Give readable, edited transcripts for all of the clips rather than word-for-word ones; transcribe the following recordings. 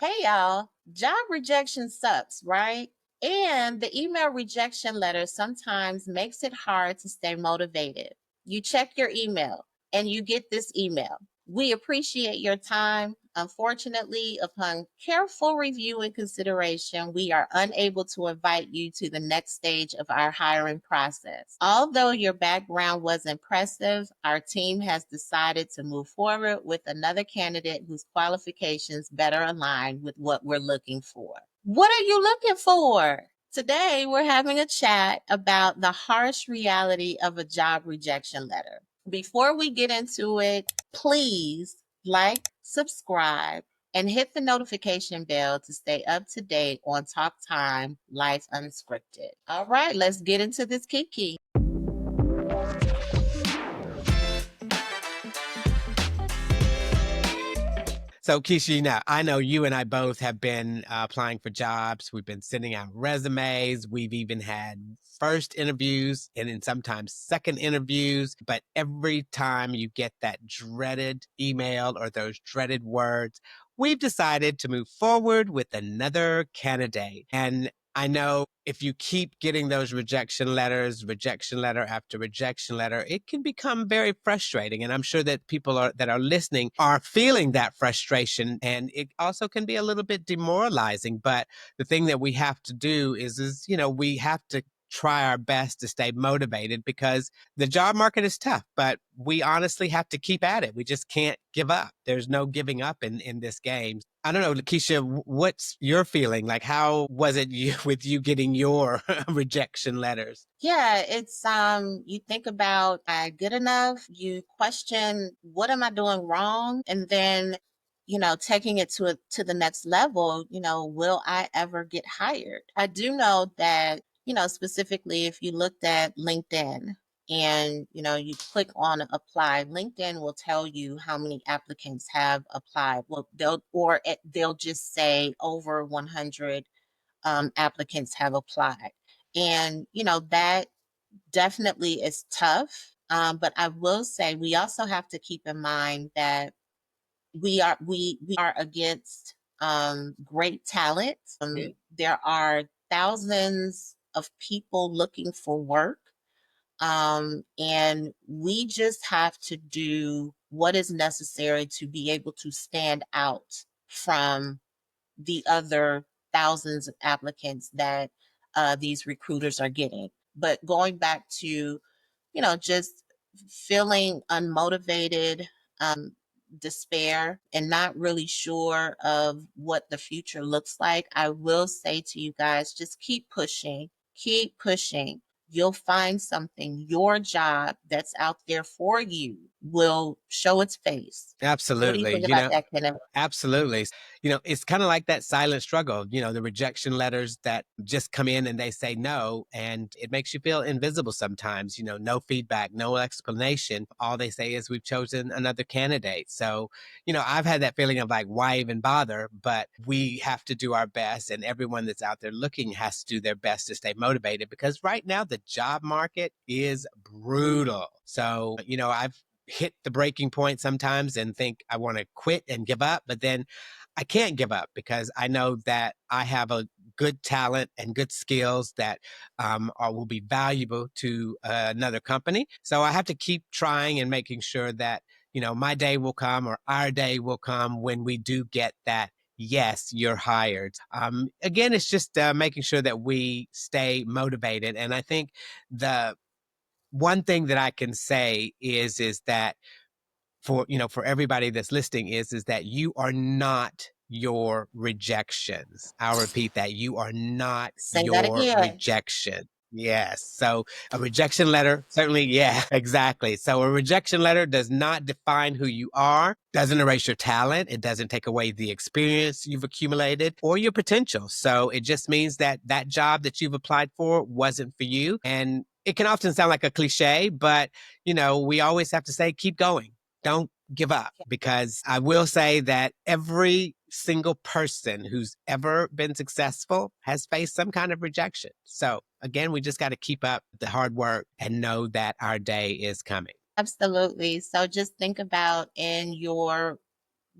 Hey y'all, job rejection sucks, right? And the email rejection letter sometimes makes it hard to stay motivated. You check your email and you get this email. We appreciate your time. Unfortunately, upon careful review and consideration, we are unable to invite you to the next stage of our hiring process. Although your background was impressive, our team has decided to move forward with another candidate whose qualifications better align with what we're looking for. What are you looking for? Today, we're having a chat about the harsh reality of a job rejection letter. Before we get into it, please like, subscribe, and hit the notification bell to stay up to date on Talk Time Life Unscripted. All right, let's get into this kiki. So, Kishi, now I know you and I both have been applying for jobs. We've been sending out resumes. We've even had first interviews and then sometimes second interviews. But every time you get that dreaded email or those dreaded words, we've decided to move forward with another candidate. And I know if you keep getting those rejection letters, rejection letter after rejection letter, it can become very frustrating. And I'm sure that that are listening are feeling that frustration. And it also can be a little bit demoralizing. But the thing that we have to do is we have to try our best to stay motivated because the job market is tough, but we honestly have to keep at it. We just can't give up. There's no giving up in this game. I don't know, Lakeisha, what's your feeling? Like, how was it with you getting your rejection letters? Yeah, it's you think about am I good enough? You question what am I doing wrong? And then, taking it to the next level, will I ever get hired? I do know that, specifically if you looked at LinkedIn and, you click on apply, LinkedIn will tell you how many applicants have applied. Well, they'll just say over 100 applicants have applied. And, that definitely is tough. But I will say we also have to keep in mind that we are against great talent. There are thousands of people looking for work. And we just have to do what is necessary to be able to stand out from the other thousands of applicants that these recruiters are getting. But going back to, just feeling unmotivated, despair, and not really sure of what the future looks like, I will say to you guys, just keep pushing, keep pushing. You'll find something. Your job that's out there for you will show its face. What do you Absolutely. think about that, Kenneth? Absolutely. It's kind of like that silent struggle, the rejection letters that just come in and they say no, and it makes you feel invisible sometimes, no feedback, no explanation. All they say is we've chosen another candidate. So, I've had that feeling of like, why even bother? But we have to do our best, and everyone that's out there looking has to do their best to stay motivated because right now the job market is brutal. So, I've hit the breaking point sometimes and think I want to quit and give up, but then I can't give up because I know that I have a good talent and good skills that will be valuable to another company. So I have to keep trying and making sure that my day will come or our day will come when we do get that. Yes, you're hired. Again, it's just making sure that we stay motivated. And I think the one thing that I can say is that for everybody that's listening is that you are not your rejections. I'll repeat that. You are not Say that your again. rejection. Yes. So a rejection letter, certainly, yeah, exactly. So a rejection letter does not define who you are, doesn't erase your talent. It doesn't take away the experience you've accumulated or your potential. So it just means that that job that you've applied for wasn't for you. And it can often sound like a cliche, but we always have to say, keep going, don't give up, because I will say that every single person who's ever been successful has faced some kind of rejection. So again, we just got to keep up the hard work and know that our day is coming. Absolutely. So just think about in your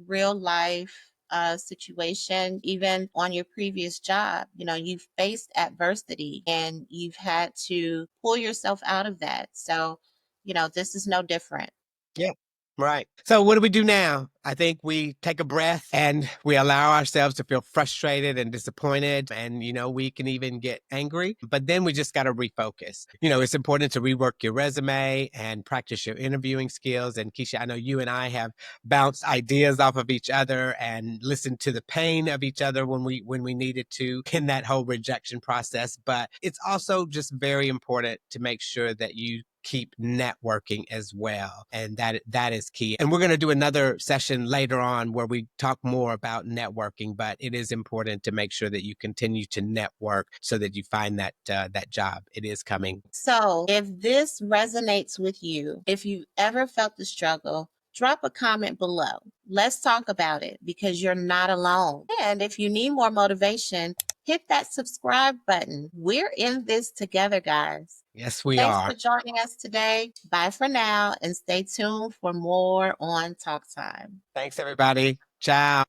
real life, situation, even on your previous job. You know, you've faced adversity and you've had to pull yourself out of that. So, you know, this is no different. Yeah. Right. So what do we do now? I think we take a breath and we allow ourselves to feel frustrated and disappointed. And, we can even get angry, but then we just got to refocus. It's important to rework your resume and practice your interviewing skills. And Keisha, I know you and I have bounced ideas off of each other and listened to the pain of each other when we needed to in that whole rejection process. But it's also just very important to make sure that you keep networking as well, and that is key. And we're going to do another session later on where we talk more about networking, but it is important to make sure that you continue to network so that you find that job. It is coming. So, if this resonates with you, if you ever felt the struggle, drop a comment below. Let's talk about it because you're not alone. And if you need more motivation, hit that subscribe button. We're in this together, guys. Yes, we Thanks are. for joining us today. Bye for now and stay tuned for more on Talk Time. Thanks, everybody. Ciao.